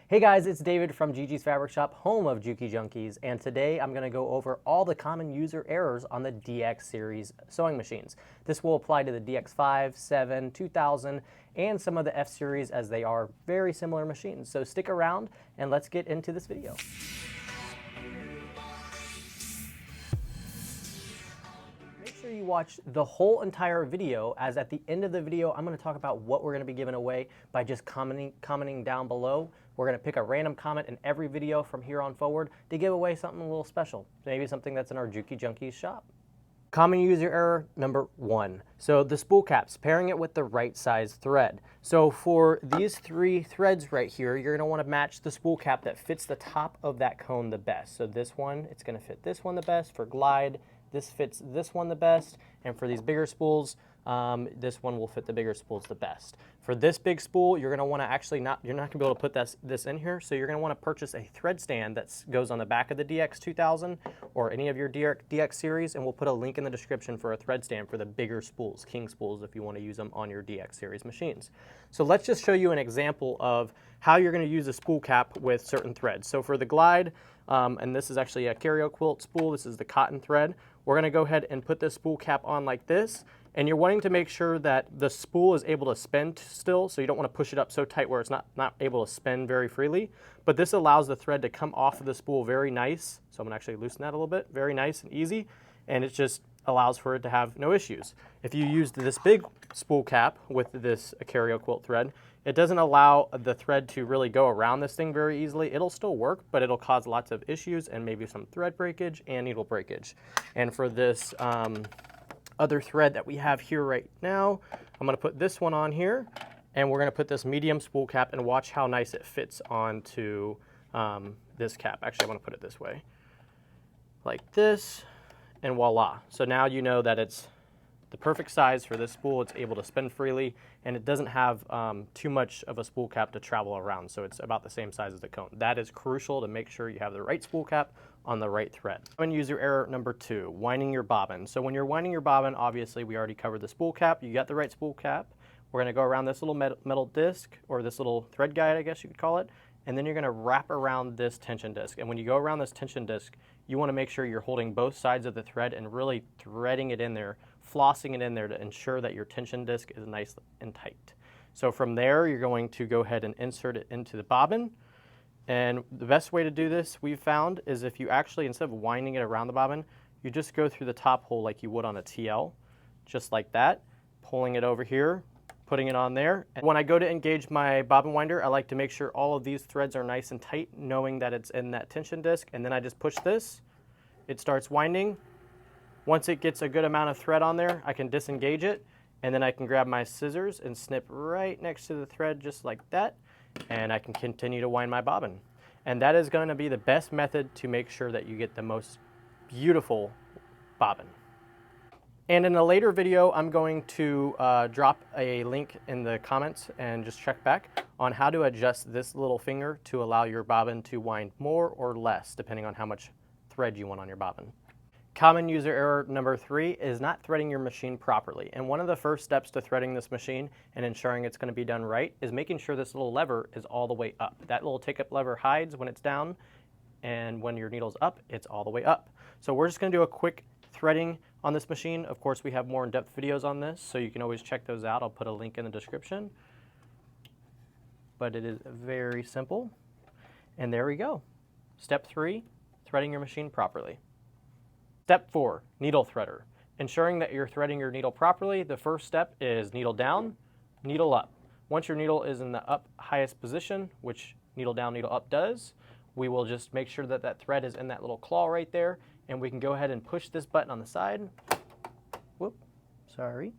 Hey guys, it's David from Gigi's Fabric Shop, home of Juki Junkies, and today I'm going to go over all the common user errors on the DX series sewing machines. This will apply to the DX5, 7, 2000, and some of the F series as they are very similar machines. So stick around and let's get into this video. Make sure you watch the whole entire video, as at the end of the video I'm going to talk about what we're going to be giving away by just commenting down below. We're going to pick a random comment in every video from here on forward to give away something a little special, maybe something that's in our Juki Junkies shop. Common user error number 1. So the spool caps, pairing it with the right size thread. So for these 3 threads right here, you're going to want to match the spool cap that fits the top of that cone the best. So this one, it's going to fit this one the best. For glide, this fits this one the best. And for these bigger spools, this one will fit the bigger spools the best. For this big spool, you're going to want to actually you're not going to be able to put this in here, so you're going to want to purchase a thread stand that goes on the back of the DX2000 or any of your DX series, and we'll put a link in the description for a thread stand for the bigger spools, king spools, if you want to use them on your DX series machines. So let's just show you an example of how you're going to use a spool cap with certain threads. So for the glide, and this is actually a carrier quilt spool, this is the cotton thread, we're going to go ahead and put this spool cap on like this. And you're wanting to make sure that the spool is able to spin still, so you don't want to push it up so tight where it's not able to spin very freely. But this allows the thread to come off of the spool very nice. So I'm going to actually loosen that a little bit. Very nice and easy. And it just allows for it to have no issues. If you used this big spool cap with this carrier quilt thread, it doesn't allow the thread to really go around this thing very easily. It'll still work, but it'll cause lots of issues and maybe some thread breakage and needle breakage. And for this other thread that we have here right now, I'm going to put this one on here, and we're going to put this medium spool cap and watch how nice it fits onto this cap. Actually, I want to put it this way, like this, and voila. So now you know that it's the perfect size for this spool. It's able to spin freely, and it doesn't have too much of a spool cap to travel around, so it's about the same size as the cone. That is crucial to make sure you have the right spool cap on the right thread. Common user error number 2, winding your bobbin. So when you're winding your bobbin, obviously we already covered the spool cap. You got the right spool cap. We're going to go around this little metal disc, or this little thread guide, I guess you could call it, and then you're going to wrap around this tension disc. And when you go around this tension disc, you want to make sure you're holding both sides of the thread and really threading it in there, flossing it in there to ensure that your tension disc is nice and tight. So from there, you're going to go ahead and insert it into the bobbin. And the best way to do this, we've found, is if you actually, instead of winding it around the bobbin, you just go through the top hole like you would on a TL, just like that, pulling it over here, putting it on there. And when I go to engage my bobbin winder, I like to make sure all of these threads are nice and tight, knowing that it's in that tension disc, and then I just push this, it starts winding. Once it gets a good amount of thread on there, I can disengage it, and then I can grab my scissors and snip right next to the thread just like that, and I can continue to wind my bobbin. And that is going to be the best method to make sure that you get the most beautiful bobbin. And in a later video, I'm going to drop a link in the comments and just check back on how to adjust this little finger to allow your bobbin to wind more or less, depending on how much thread you want on your bobbin. Common user error number 3 is not threading your machine properly. And one of the first steps to threading this machine and ensuring it's going to be done right is making sure this little lever is all the way up. That little take-up lever hides when it's down, and when your needle's up, it's all the way up. So we're just going to do a quick threading on this machine. Of course, we have more in-depth videos on this, so you can always check those out. I'll put a link in the description. But it is very simple. And there we go. Step 3, threading your machine properly. Step 4, needle threader. Ensuring that you're threading your needle properly, the first step is needle down, needle up. Once your needle is in the up highest position, which needle down, needle up does, we will just make sure that that thread is in that little claw right there, and we can go ahead and push this button on the side. Whoop, sorry.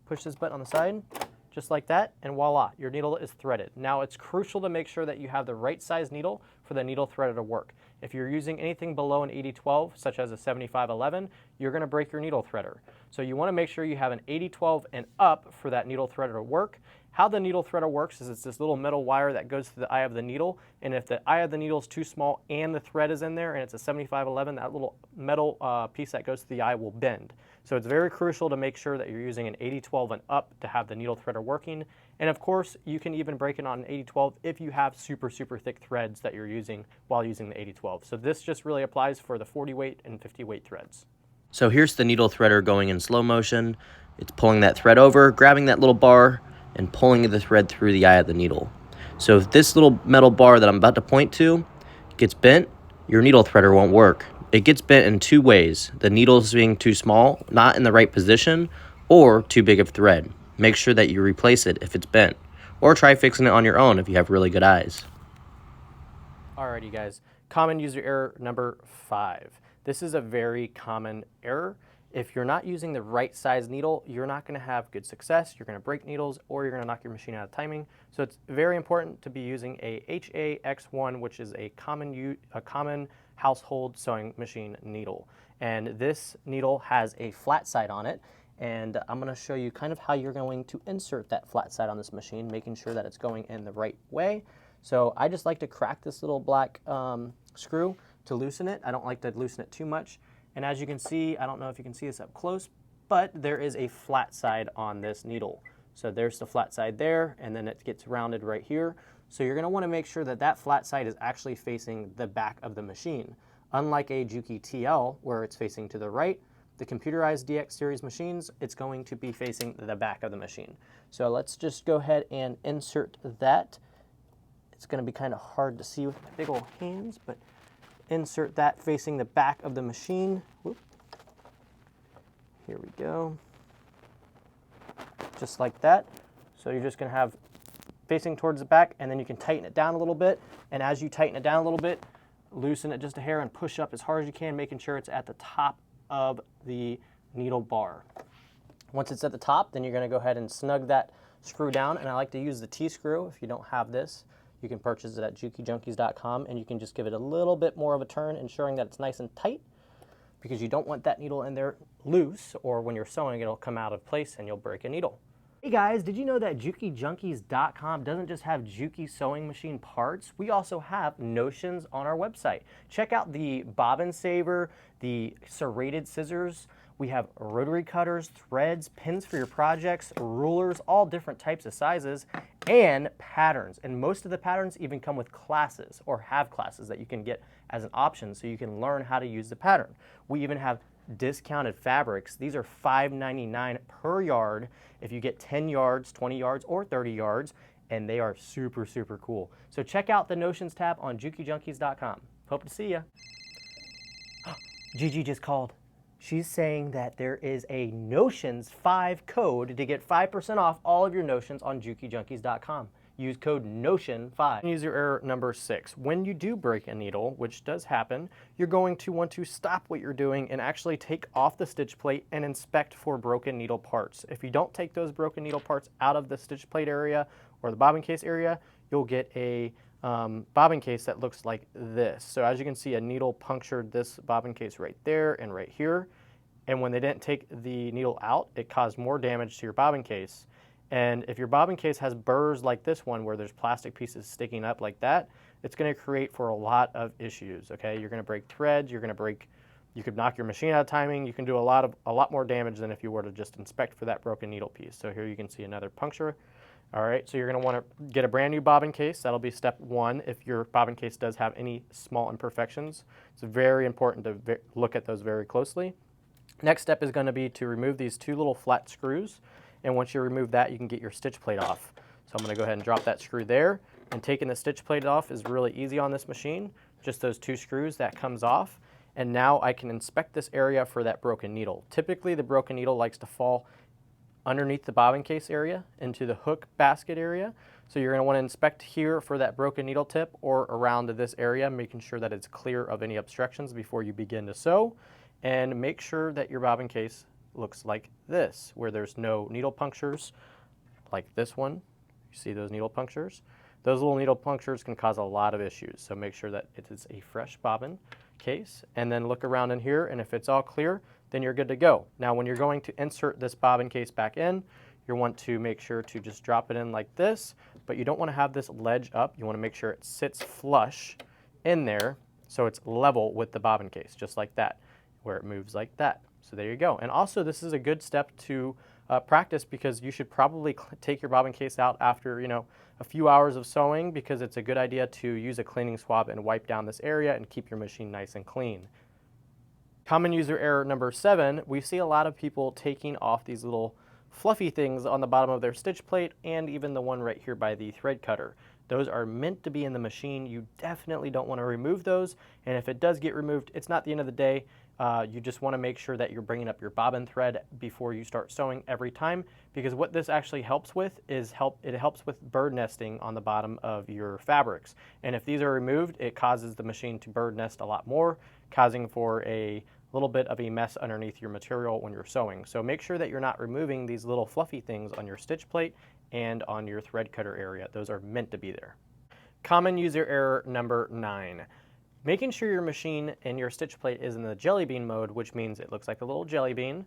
Push this button on the side, just like that, and voila, your needle is threaded. Now it's crucial to make sure that you have the right size needle for the needle threader to work. If you're using anything below an 80-12, such as a 75-11, you're going to break your needle threader. So you want to make sure you have an 80-12 and up for that needle threader to work. How the needle threader works is it's this little metal wire that goes through the eye of the needle, and if the eye of the needle is too small and the thread is in there and it's a 75-11, that little metal piece that goes through the eye will bend. So it's very crucial to make sure that you're using an 80-12 and up to have the needle threader working, And of course, you can even break it on an 80-12 if you have super, super thick threads that you're using while using the 80-12. So this just really applies for the 40 weight and 50 weight threads. So here's the needle threader going in slow motion. It's pulling that thread over, grabbing that little bar, and pulling the thread through the eye of the needle. So if this little metal bar that I'm about to point to gets bent, your needle threader won't work. It gets bent in two ways: the needles being too small, not in the right position, or too big of thread. Make sure that you replace it if it's bent, or try fixing it on your own if you have really good eyes. Alrighty guys, common user error number 5. This is a very common error. If you're not using the right size needle, you're not going to have good success. You're going to break needles, or you're going to knock your machine out of timing. So it's very important to be using a HAX1, which is a common household sewing machine needle. And this needle has a flat side on it. And I'm going to show you kind of how you're going to insert that flat side on this machine, making sure that it's going in the right way. So I just like to crack this little black screw to loosen it. I don't like to loosen it too much. And as you can see, I don't know if you can see this up close, but there is a flat side on this needle. So there's the flat side there, and then it gets rounded right here. So you're going to want to make sure that that flat side is actually facing the back of the machine. Unlike a Juki TL, where it's facing to the right, the computerized DX series machines, it's going to be facing the back of the machine. So let's just go ahead and insert that. It's going to be kind of hard to see with my big old hands, but insert that facing the back of the machine. Whoop. Here we go. Just like that. So you're just going to have facing towards the back, and then you can tighten it down a little bit. And as you tighten it down a little bit, loosen it just a hair and push up as hard as you can, making sure it's at the top of the needle bar. Once it's at the top, then you're going to go ahead and snug that screw down. And I like to use the T-screw. If you don't have this, you can purchase it at jukijunkies.com, and you can just give it a little bit more of a turn, ensuring that it's nice and tight, because you don't want that needle in there loose, or when you're sewing, it'll come out of place and you'll break a needle. Hey guys, did you know that jukijunkies.com doesn't just have Juki sewing machine parts? We also have notions on our website. Check out the bobbin saver, the serrated scissors. We have rotary cutters, threads, pins for your projects, rulers, all different types of sizes, and patterns. And most of the patterns even come with classes, or have classes that you can get as an option so you can learn how to use the pattern. We even have discounted fabrics. These are $5.99 per yard if you get 10 yards, 20 yards, or 30 yards, and they are super, super cool. So check out the Notions tab on jukijunkies.com. Hope to see ya. Gigi just called. She's saying that there is a Notions 5 code to get 5% off all of your Notions on jukijunkies.com. Use code NOTION5. User error number 6. When you do break a needle, which does happen, you're going to want to stop what you're doing and actually take off the stitch plate and inspect for broken needle parts. If you don't take those broken needle parts out of the stitch plate area or the bobbin case area, you'll get a bobbin case that looks like this. So as you can see, a needle punctured this bobbin case right there and right here. And when they didn't take the needle out, it caused more damage to your bobbin case. And if your bobbin case has burrs like this one, where there's plastic pieces sticking up like that, it's going to create for a lot of issues. Okay, you're going to break threads. You could knock your machine out of timing. You can do a lot more damage than if you were to just inspect for that broken needle piece. So here you can see another puncture. All right, so you're going to want to get a brand new bobbin case. That'll be step 1 if your bobbin case does have any small imperfections. It's very important to look at those very closely. Next step is going to be to remove these 2 little flat screws. And once you remove that, you can get your stitch plate off. So I'm going to go ahead and drop that screw there. And taking the stitch plate off is really easy on this machine. Just those 2 screws, that comes off. And now I can inspect this area for that broken needle. Typically, the broken needle likes to fall underneath the bobbin case area into the hook basket area. So you're going to want to inspect here for that broken needle tip, or around this area, making sure that it's clear of any obstructions before you begin to sew. And make sure that your bobbin case looks like this, where there's no needle punctures like this one. You see those needle punctures? Those little needle punctures can cause a lot of issues, so make sure that it is a fresh bobbin case, and then look around in here, and if it's all clear, then you're good to go. Now when you're going to insert this bobbin case back in, you want to make sure to just drop it in like this, but you don't want to have this ledge up. You want to make sure it sits flush in there so it's level with the bobbin case, just like that, where it moves like that. So there you go. And also, this is a good step to practice, because you should probably take your bobbin case out after, a few hours of sewing, because it's a good idea to use a cleaning swab and wipe down this area and keep your machine nice and clean. Common user error number 7, we see a lot of people taking off these little fluffy things on the bottom of their stitch plate, and even the one right here by the thread cutter. Those are meant to be in the machine. You definitely don't want to remove those, and if it does get removed, it's not the end of the day. You just want to make sure that you're bringing up your bobbin thread before you start sewing every time, because what this actually helps with is it helps with bird nesting on the bottom of your fabrics. And if these are removed, it causes the machine to bird nest a lot more, causing for a little bit of a mess underneath your material when you're sewing. So make sure that you're not removing these little fluffy things on your stitch plate and on your thread cutter area. Those are meant to be there. Common user error number 9. Making sure your machine and your stitch plate is in the jelly bean mode, which means it looks like a little jelly bean.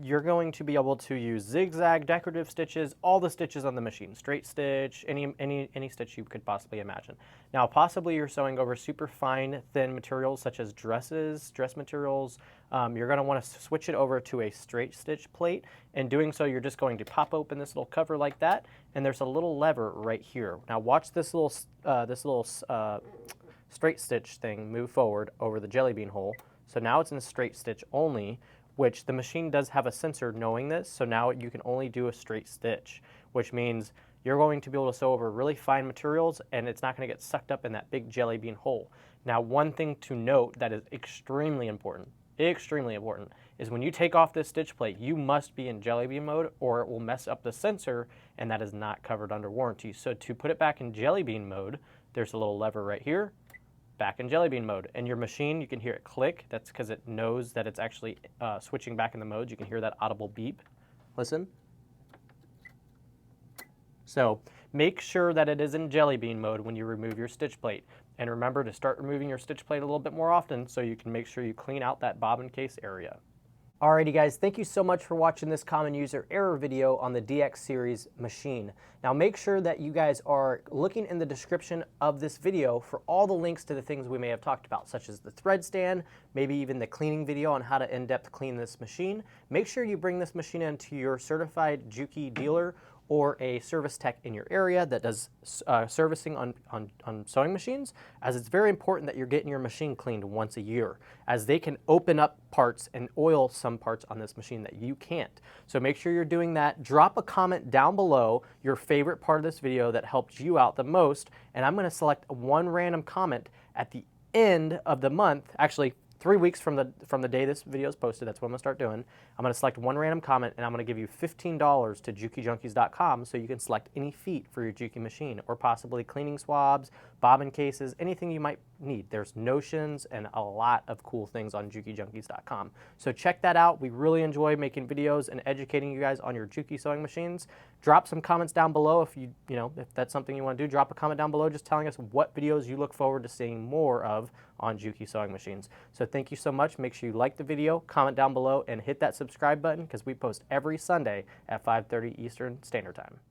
You're going to be able to use zigzag, decorative stitches, all the stitches on the machine, straight stitch, any stitch you could possibly imagine. Now, possibly you're sewing over super fine, thin materials such as dress materials. You're going to want to switch it over to a straight stitch plate. In doing so, you're just going to pop open this little cover like that, and there's a little lever right here. Now, watch this little straight stitch thing move forward over the jelly bean hole. So now it's in straight stitch only, which the machine does have a sensor knowing this, so now you can only do a straight stitch, which means you're going to be able to sew over really fine materials, and it's not going to get sucked up in that big jelly bean hole. Now, one thing to note that is extremely important, is when you take off this stitch plate, you must be in jelly bean mode, or it will mess up the sensor, and that is not covered under warranty. So to put it back in jelly bean mode, there's a little lever right here, back in jelly bean mode. And your machine, you can hear it click. That's because it knows that it's actually switching back in the modes. You can hear that audible beep. Listen. So make sure that it is in jelly bean mode when you remove your stitch plate. And remember to start removing your stitch plate a little bit more often so you can make sure you clean out that bobbin case area. Alrighty guys, thank you so much for watching this common user error video on the DX series machine. Now make sure that you guys are looking in the description of this video for all the links to the things we may have talked about, such as the thread stand, maybe even the cleaning video on how to in-depth clean this machine. Make sure you bring this machine into your certified Juki dealer or a service tech in your area that does servicing on sewing machines, as it's very important that you're getting your machine cleaned once a year, as they can open up parts and oil some parts on this machine that you can't. So make sure you're doing that. Drop a comment down below your favorite part of this video that helped you out the most, and I'm going to select one random comment at the end of the month, actually 3 weeks from the day this video is posted. That's what I'm going to start doing. I'm going to select one random comment, and I'm going to give you $15 to JukiJunkies.com so you can select any feet for your Juki machine, or possibly cleaning swabs, bobbin cases, anything you might need. There's notions and a lot of cool things on JukiJunkies.com. So check that out. We really enjoy making videos and educating you guys on your Juki sewing machines. Drop some comments down below if if that's something you want to do. Drop a comment down below just telling us what videos you look forward to seeing more of on Juki sewing machines. So thank you so much. Make sure you like the video, comment down below, and hit that subscribe button, because we post every Sunday at 5:30 Eastern Standard Time.